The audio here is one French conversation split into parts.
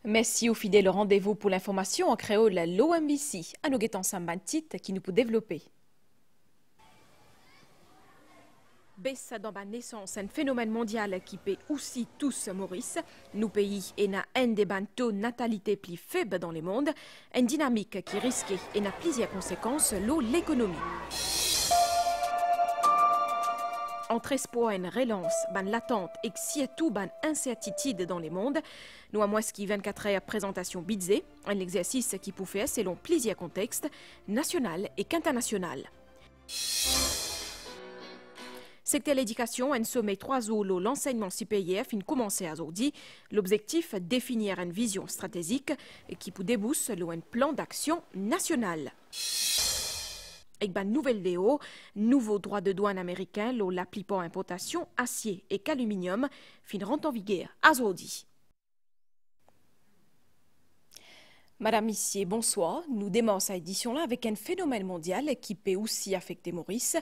Merci aux fidèles rendez-vous pour l'information en créole l'OMBC. À nos guettons sambantit qui nous peut développer. Baisse dans ma naissance, un phénomène mondial qui paie aussi tous Maurice. Nos pays et na un des taux natalité plus faible dans le monde, une dynamique qui risque et n'a plusieurs conséquences l'économie. Entre espoir et une relance, ban l'attente et surtout ban incertitude dans le monde, nous à moins qui 24 heures présentation Bidzé, un exercice qui peut faire selon plusieurs contextes, national et international. Secteur l'éducation, un sommet 3 jours l'enseignement supérieur fin commencer à aujourd'hui. L'objectif définir une vision stratégique qui peut déboucher un plan d'action national. Avec une nouvelle DO, nouveau droit de douane américain, l'appliquant importation acier et aluminium, fin rentre en vigueur à aujourd'hui. Madame Missier, bonsoir. Nous démarrons cette édition-là avec un phénomène mondial qui peut aussi affecter Maurice.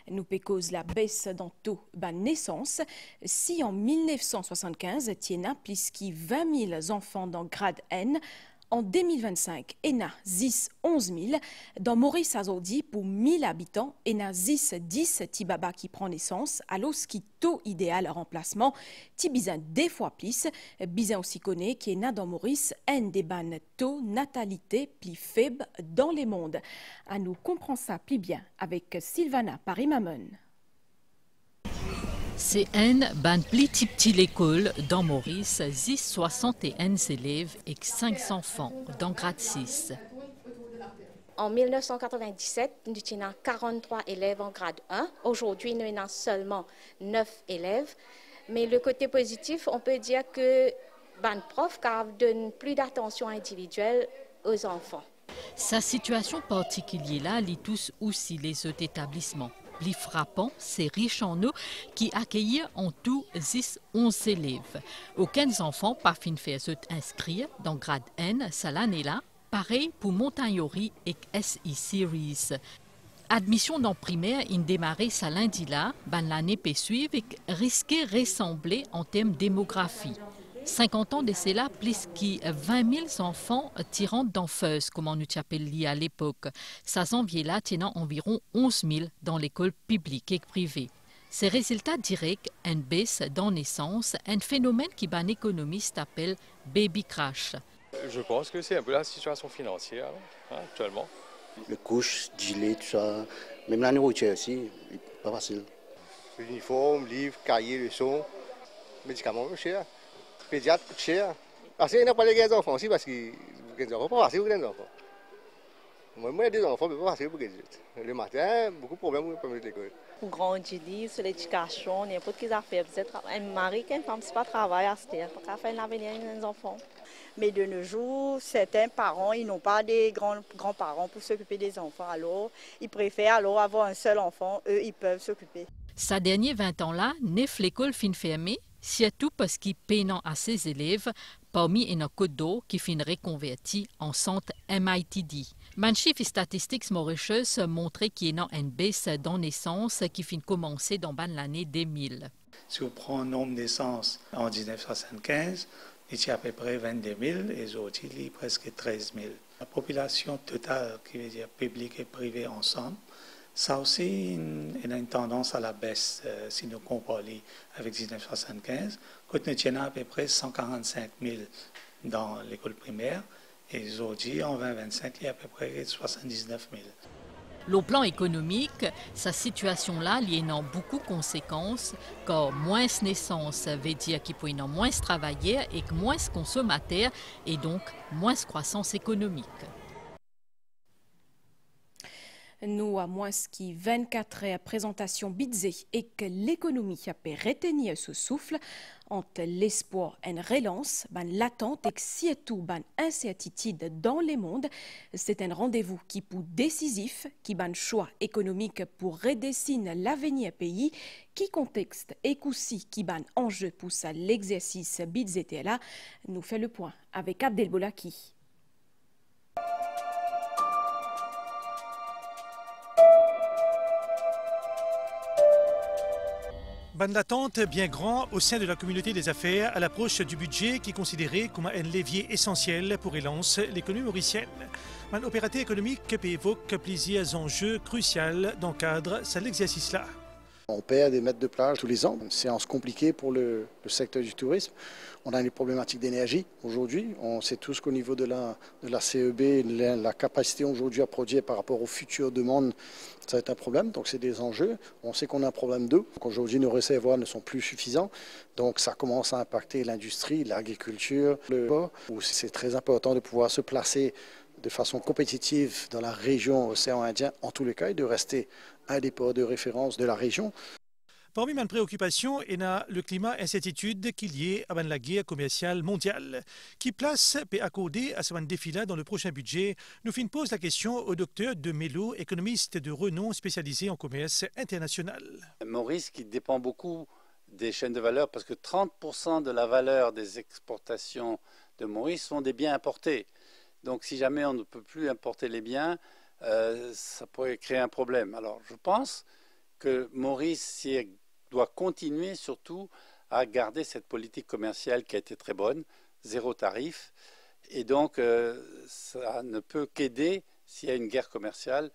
Nous peut cause la baisse dans taux de naissance. Si en 1975, Tiena plus que 20 000 enfants dans grade N, en 2025, il y a 11 000. Dans Maurice aujourd'hui, pour 1000 habitants, il y a 10 tibaba qui prend naissance, alors ce qui taux idéal remplacement, tibizan des fois plus. Bizan aussi connaît qu'il y a dans Maurice un des ban taux natalité plus faible dans les mondes. À nous comprendre ça plus bien avec Sylvana Paris-Mamon. C'est un ban plus petit l'école dans Maurice, 61 élèves et 5 enfants dans grade 6. En 1997, nous étions 43 élèves en grade 1. Aujourd'hui, nous avons seulement 9 élèves. Mais le côté positif, on peut dire que ban prof donne plus d'attention individuelle aux enfants. Sa situation particulière-là lie tous aussi les autres établissements. Plus frappant, c'est riche en eau qui accueillent en tout 11 élèves. Aucun enfant pas fin fait inscrire dans grade N, ça l'année-là. Pareil pour Montagnori et SI Series. Admission dans primaire, il démarrait ça lundi-là, l'année peut suivre et risquer ressembler en termes de démographie. 50 ans de cela, plus que 20 000 enfants tirant d'enfeuse, comme on nous appelait à l'époque. Ça enviait-là tenant environ 11 000 dans l'école publique et privée. Ces résultats directs, une baisse dans naissance, un phénomène qu'un économiste appelle baby crash. Je pense que c'est un peu la situation financière actuellement. Les couches, gilets, tout ça, même la nourriture aussi, pas facile. Uniforme, livres, cahiers, leçons, médicaments cher. Pédiatre coûte cher. Parce qu'il n'y a pas les enfants aussi, parce que les enfants pas facile pour les enfants. Moi, j'ai des enfants, mais pas facile pour les autres. Le matin, beaucoup de problèmes pour les l'école. Pour grandir sur l'éducation, n'importe quelle affaire. Un mari qui ne fait pas travail à ce terre, pas faire l'avenir des enfants. Mais de nos jours, certains parents, ils n'ont pas des grands-parents pour s'occuper des enfants. Alors, ils préfèrent alors avoir un seul enfant, eux, ils peuvent s'occuper. Ces derniers 20 ans-là, 9 l'école fin fermée, surtout parce qu'ils peinent à ses élèves, parmi une côte d'eau qui fin reconvertie en centre MITD. Man chiffre statistique mauritius montrait qu'il y a une baisse dans naissance qui fin commencer dans l'année 2000. Si on prend le nombre de naissances en 1975, il y a à peu près 22 000 et aujourd'hui, il y a presque 13 000. La population totale, qui veut dire publique et privée ensemble, ça aussi il a une tendance à la baisse si nous comparons avec 1975. Quand nous avons à peu près 145 000 dans l'école primaire et aujourd'hui, en 2025, il y a à peu près 79 000. Au plan économique, sa situation-là il y a beaucoup de conséquences, car moins de naissances veut dire qu'il peut y avoir moins de travailleurs et que moins de consommateurs et donc moins de croissance économique. Nous, à moins qui 24 heures présentation bidzé et que l'économie a pu retenir ce souffle, entre l'espoir et une relance, l'attente et surtout incertitude dans le monde, c'est un rendez-vous qui peut décisif, qui ban choix économique pour redessiner l'avenir pays, qui contexte et aussi qui ban enjeu pour ça l'exercice bidzé là, nous fait le point avec Abdel Bolaki. Ban l'attente bien grand au sein de la communauté des affaires à l'approche du budget qui est considéré comme un levier essentiel pour relancer l'économie mauricienne. Un opérateur économique évoque plusieurs enjeux cruciaux dans le cadre de l'exercice-là. On perd des mètres de plage tous les ans. Une séance compliquée pour le secteur du tourisme. On a des problématiques d'énergie aujourd'hui. On sait tous qu'au niveau de la CEB, la capacité aujourd'hui à produire par rapport aux futures demandes, ça va être un problème. Donc c'est des enjeux. On sait qu'on a un problème d'eau. Aujourd'hui, nos réservoirs ne sont plus suffisants. Donc ça commence à impacter l'industrie, l'agriculture, le port. C'est très important de pouvoir se placer de façon compétitive dans la région océan Indien, en tous les cas, et de rester un des ports de référence de la région. Parmi mes préoccupations, il y a le climat incertitude qui est lié à la guerre commerciale mondiale, qui place et accordé à ce défi-là dans le prochain budget. Nous pose la question au docteur de Mello, économiste de renom spécialisé en commerce international. Maurice qui dépend beaucoup des chaînes de valeur parce que 30% de la valeur des exportations de Maurice sont des biens importés. Donc si jamais on ne peut plus importer les biens, ça pourrait créer un problème. Alors je pense que Maurice doit continuer surtout à garder cette politique commerciale qui a été très bonne, zéro tarif. Et donc ça ne peut qu'aider s'il y a une guerre commerciale.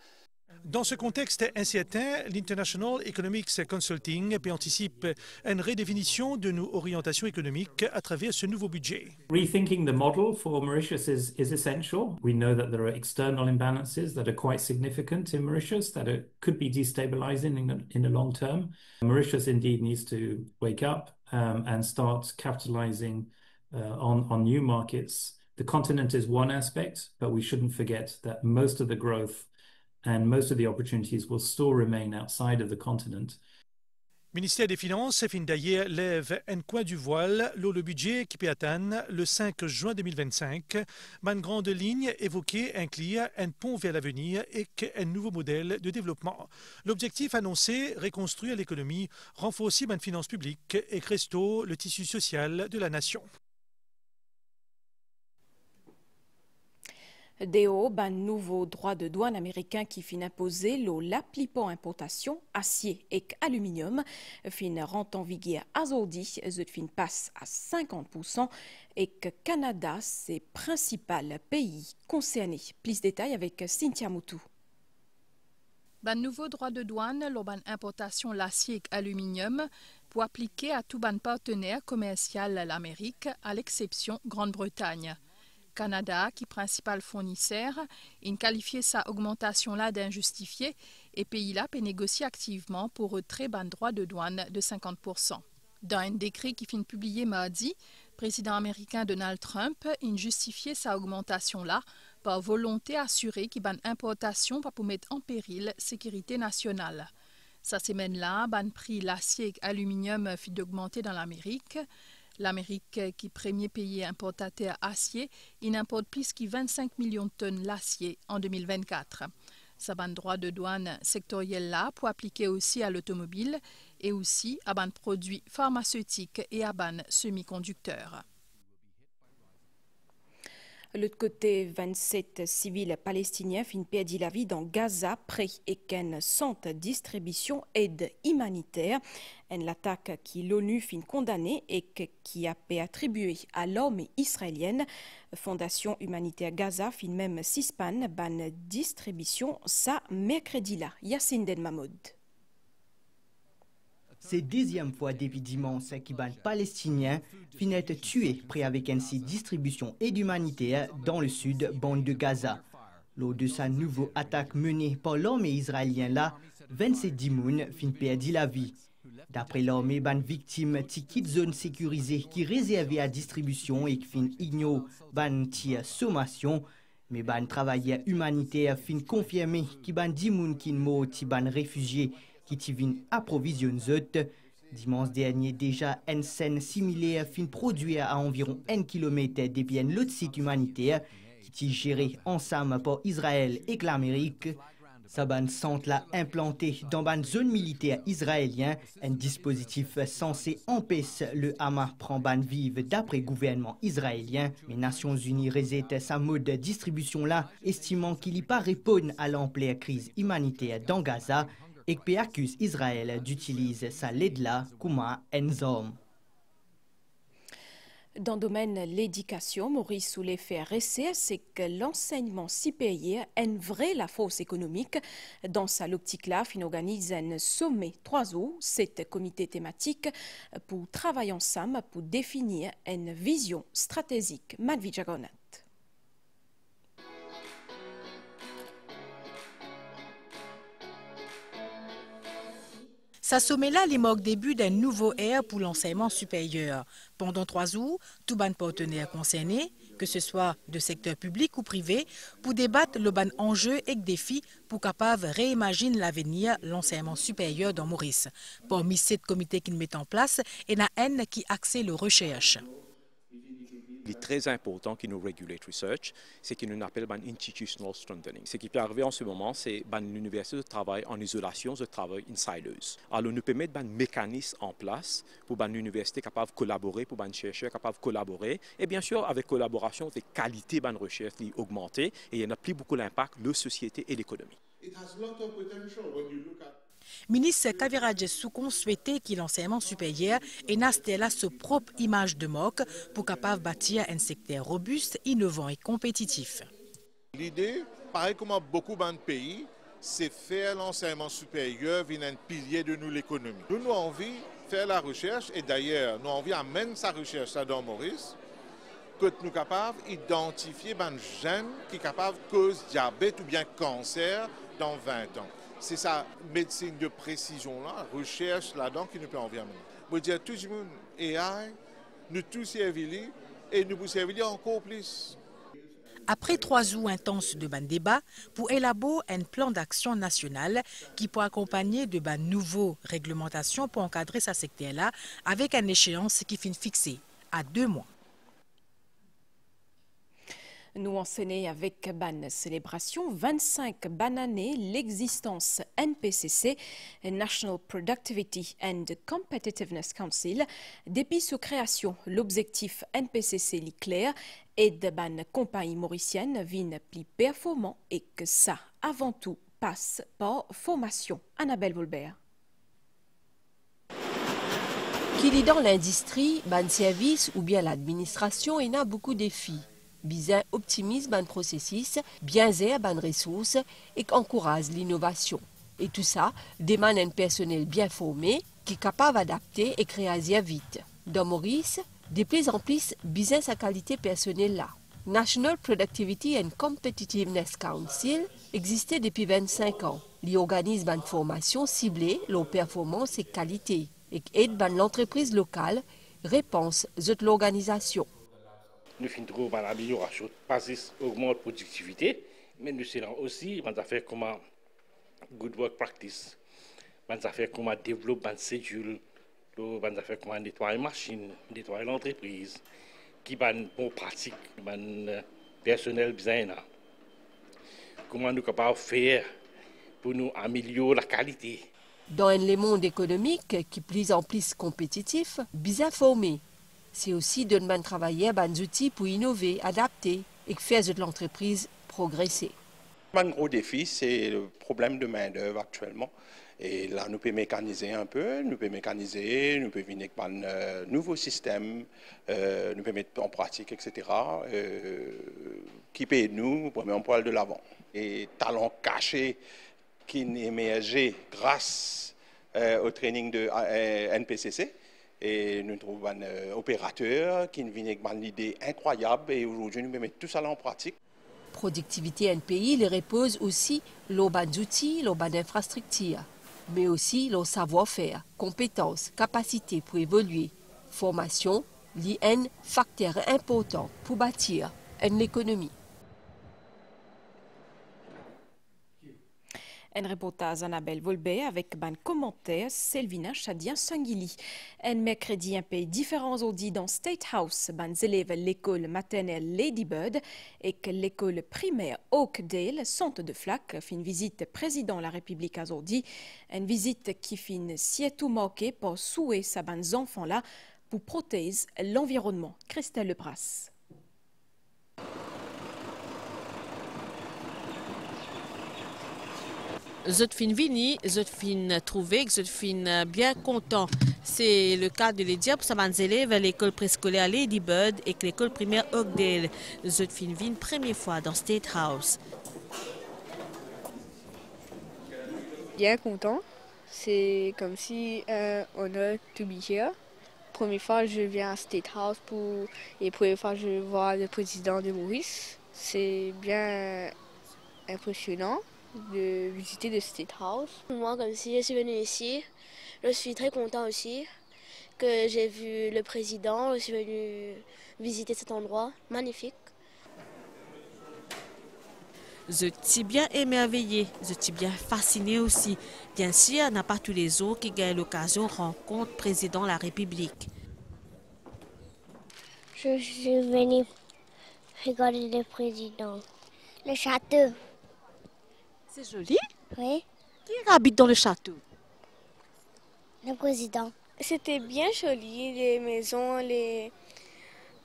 Dans ce contexte incertain, l'International Economics Consulting anticipe une redéfinition de nos orientations économiques à travers ce nouveau budget. Rethinking the model for Mauritius is essential. We know that there are external imbalances that are quite significant in Mauritius that could be destabilizing in the long term. Mauritius indeed needs to wake up and start capitalizing on new markets. The continent is one aspect, but we shouldn't forget that most of the growth and most of the opportunities will still remain outside of the continent. Le ministère des Finances fin d'ailleurs lève un coin du voile le budget qui peut atteindre le 5 juin 2025. Une grande ligne évoquée inclut un pont vers l'avenir et un nouveau modèle de développement. L'objectif annoncé, reconstruire l'économie, renforcer les finances publiques et créer le tissu social de la nation. Deo, ban nouveau droit de douane américain qui fin imposer l'appliquant importation acier et aluminium fin rentre en vigueur aujourd'hui, fin passe à 50% et que Canada c'est principal pays concerné. Plus de détails avec Cynthia Moutou. Ban nouveau droit de douane, l'ban importation l'acier et aluminium pour appliquer à tout ban partenaire commercial l'Amérique, à l'exception Grande-Bretagne. Canada, qui est principal fournisseur, il qualifié sa augmentation-là d'injustifiée et pays-là peut négocier activement pour retrait ban droit de douane de 50%. Dans un décret qui finit publié mardi, le président américain Donald Trump a justifié sa augmentation-là par volonté assurée qu'il ban importation pas pour mettre en péril la sécurité nationale. Sa semaine-là, ban prix l'acier et aluminium fit d'augmenter dans l'Amérique. L'Amérique, qui est premier pays importateur acier, il importe plus que 25 millions de tonnes d'acier en 2024. Sa ban droit de douane sectoriel là pour appliquer aussi à l'automobile et aussi à ban produits pharmaceutiques et à ban semi-conducteurs. De l'autre côté, 27 civils palestiniens fin perdu la vie dans Gaza près et qu'un centre de distribution aide humanitaire. Une attaque qui l'ONU fin condamnée et qui a été attribuée à l'armée israélienne. Fondation humanitaire Gaza fin même suspend ban distribution ça mercredi là. Yassine Den Mahmoud. C'est deuxième fois depuis dimanche qu'un palestinien finit être tué près avec une distribution aide humanitaire dans le sud bande de Gaza. Lors de sa nouvelle attaque menée par l'armée israélienne là, 27 dimoun fin perdu la vie. D'après l'armée, ban victime quitte zone sécurisée qui réservée à distribution et qui fin ignore ban tir sommation. Mais ban travailleur humanitaire fin confirmé qui ban dimoun qui mort ti ban réfugiés qui tivin approvisionne zot. Dimanche dernier, déjà, une scène similaire fin produite à environ 1 km depuis l'autre site humanitaire qui est géré ensemble par Israël et l'Amérique. Sa ban centre l'a implanté dans une zone militaire israélienne, un dispositif censé empêcher le Hamas prendre ban vive d'après le gouvernement israélien. Mais Nations Unies rejette sa mode de distribution là, estimant qu'il n'y pas répondre à l'ampleur crise humanitaire dans Gaza et qui accuse Israël d'utiliser sa ledla comme une arme. Dans le domaine de l'éducation, Maurice soulève fait récit, c'est que l'enseignement supérieur est une vraie la force économique. Dans sa optique-là, il organise un sommet 3 jours, 7 comités thématiques pour travailler ensemble pour définir une vision stratégique. Madvi Jagonat. Ça sommet-là les marques début d'un nouveau ère pour l'enseignement supérieur. Pendant 3 jours, tous les partenaires concernés, que ce soit de secteur public ou privé, pour débattre le ban enjeux et défis pour capable réimaginer l'avenir l'enseignement supérieur dans Maurice. Parmi 7 comités qui mettent en place, il y en a un qui axe le recherche. Il est très important que nous regulate research, c'est que nous appelons institutional strengthening. Ce qui peut arriver en ce moment, c'est que l'université de travail en isolation, de travail in silos. Alors nous pouvons mettre un mécanisme en place pour l'université capable de collaborer, pour les chercheurs capables de collaborer. Et bien sûr, avec collaboration, la qualité de la recherche est augmentée et il y en a plus beaucoup d'impact sur la société et l'économie. Ministre Kaviradje Soukon souhaitait que l'enseignement supérieur ait installé sa propre image de marque pour capable bâtir un secteur robuste, innovant et compétitif. L'idée, pareil comme beaucoup de pays, c'est faire l'enseignement supérieur venir un pilier de l'économie. Nous avons envie de faire la recherche et d'ailleurs, nous avons envie d'amener sa recherche dans Maurice, que nous sommes capables d'identifier les jeunes qui sont capables de causer diabète ou bien cancer dans 20 ans. C'est sa médecine de précision-là, recherche là-dedans qui nous peut envier. Je veux dire, tout le monde AI, nous tous servir et nous pouvons servir encore plus. Après 3 jours intenses de débat, pour élaborer un plan d'action national qui peut accompagner de nouvelles réglementations pour encadrer ce secteur-là avec une échéance qui finit fixée à 2 mois. Nous enseignons avec ban célébration 25 années l'existence NPCC, National Productivity and Competitiveness Council. Depuis sa création, l'objectif NPCC est clair et de ban compagnie mauricienne vienne plus performant et que ça, avant tout, passe par formation. Annabelle Volbert. Qu'il est dans l'industrie, ban service ou bien l'administration, il y a beaucoup de défis. Bizarre optimise ban processus, bien zère ban ressources et encourage l'innovation. Et tout ça demande un personnel bien formé qui est capable d'adapter et créer vite. Dans Maurice, de plus en plus, bizarre sa qualité personnelle là. National Productivity and Competitiveness Council existait depuis 25 ans. Il organise une formation ciblée, leur performance et qualité et aide l'entreprise locale, réponse de l'organisation. Nous finissons par l'amélioration, basis augmente la productivité, mais nous serons aussi dans affaires comme good work practice, dans affaires comme développer une cédule, dans affaires comme nettoyer les machines, nettoyer l'entreprise, qui sont bonnes pratiques, personnel bien. Comment nous capables de faire pour nous améliorer la qualité. Dans un monde économique qui est de plus en plus compétitif, bien formé. C'est aussi de travailler des outils pour innover, adapter et faire de l'entreprise progresser. Un gros défi, c'est le problème de main-d'œuvre actuellement. Et là, nous pouvons mécaniser un peu, nous pouvons venir avec un nouveau système, nous pouvons mettre en pratique, etc., qui peut nous pour mettre un poil de l'avant. Et talent caché qui est émergé grâce au training de NPCC. Et nous trouvons un opérateur qui vient avec une idée incroyable et aujourd'hui nous mettons tout ça en pratique. Productivité NPI les repose aussi leurs outils, leurs infrastructures, mais aussi leur savoir-faire, compétences, capacités pour évoluer. Formation, l'IN, facteur important pour bâtir une économie. Un reportage Annabelle Volbert avec un commentaire Selvina Chadien-Sanguili. Un mercredi un peu différent aujourd'hui dans State House, les élèves l'école maternelle Lady Bird et que l'école primaire Oakdale, centre de Flac, fait une visite président de la République aujourd'hui. Une visite qui finit surtout marquée par souhait sa bande enfants là pour protéger l'environnement. Christelle Lebras. Zotfin vini, Zotfin trouvé, Zotfin bien content. C'est le cas de les dire pour ses élèves à l'école préscolaire Lady Bird et l'école primaire Oakdale. Zotfin vin première fois dans State House. Bien content. C'est comme si on a to be here. Première fois je viens à State House et première fois je vois le président de Maurice. C'est bien impressionnant de visiter le State House. Moi, comme si je suis venue ici, je suis très content aussi que j'ai vu le président. Je suis venue visiter cet endroit magnifique. Je suis bien émerveillé, je suis bien fasciné aussi. Bien sûr, n'a pas tous les autres qui gagnent l'occasion de rencontrer le président de la République. Je suis venue regarder le président. Le château. C'est joli? Oui. Qui habite dans le château? Le président. C'était bien joli, les maisons,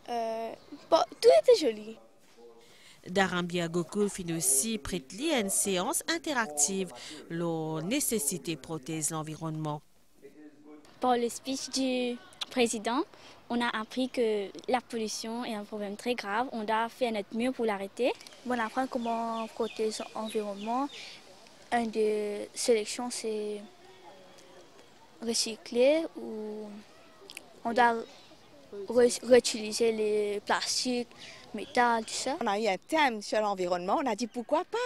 tout était joli. Darambia Gokul finit aussi prête-li à une séance interactive. La nécessité protège l'environnement. Pour le speech du président, on a appris que la pollution est un problème très grave. On doit faire notre mieux pour l'arrêter. On apprend comment protéger l'environnement. Une des sélections, c'est recycler ou on doit réutiliser les plastiques, métal, tout ça. On a eu un thème sur l'environnement, on a dit pourquoi pas,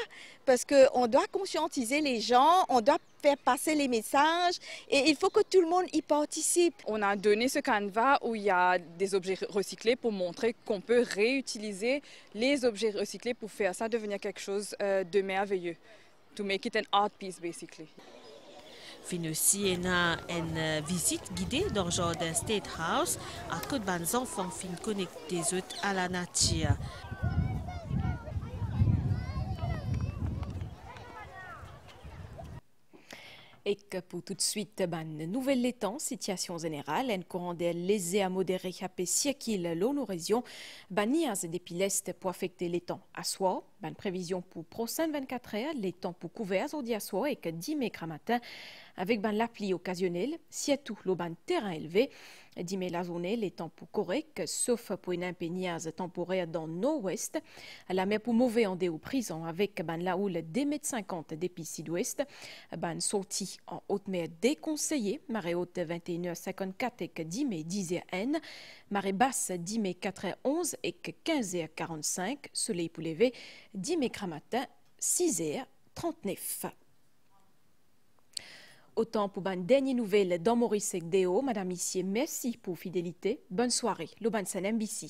parce qu'on doit conscientiser les gens, on doit faire passer les messages et il faut que tout le monde y participe. On a donné ce canevas où il y a des objets recyclés pour montrer qu'on peut réutiliser les objets recyclés pour faire ça devenir quelque chose de merveilleux. To make it an art piece, basically. Fin aussi, on a une visite guidée dans le jardin State House à que les enfants fin connectés à la nature. Et que pour tout de suite, nouvelle temps, situation générale, un courant d'air léger à modéré à siècle l'eau région, nias depuis l'est pour affecter les temps à soir, prévision pour prochaines 24 heures, les temps pour couverts aujourd'hui à soir et que 10 mai matin, avec la pluie occasionnelle, surtout le terrain élevé, 10 mai la journée, les temps pour corrects, sauf pour une impéniase temporaire dans le nord-ouest, la mer pour mauvais en déo prison avec la houle des mètres 50 depuis sud-ouest, sortie en haute mer déconseillée, marée haute 21h54 et que 10 mai 10h marée basse 10 mai 4h11 et que 15h45, soleil pour lever 10 mai matin 6h39. Autant pour une dernière nouvelle dans Maurice et Déo. Madame Issier, merci pour fidélité. Bonne soirée. Le Bansan MBC.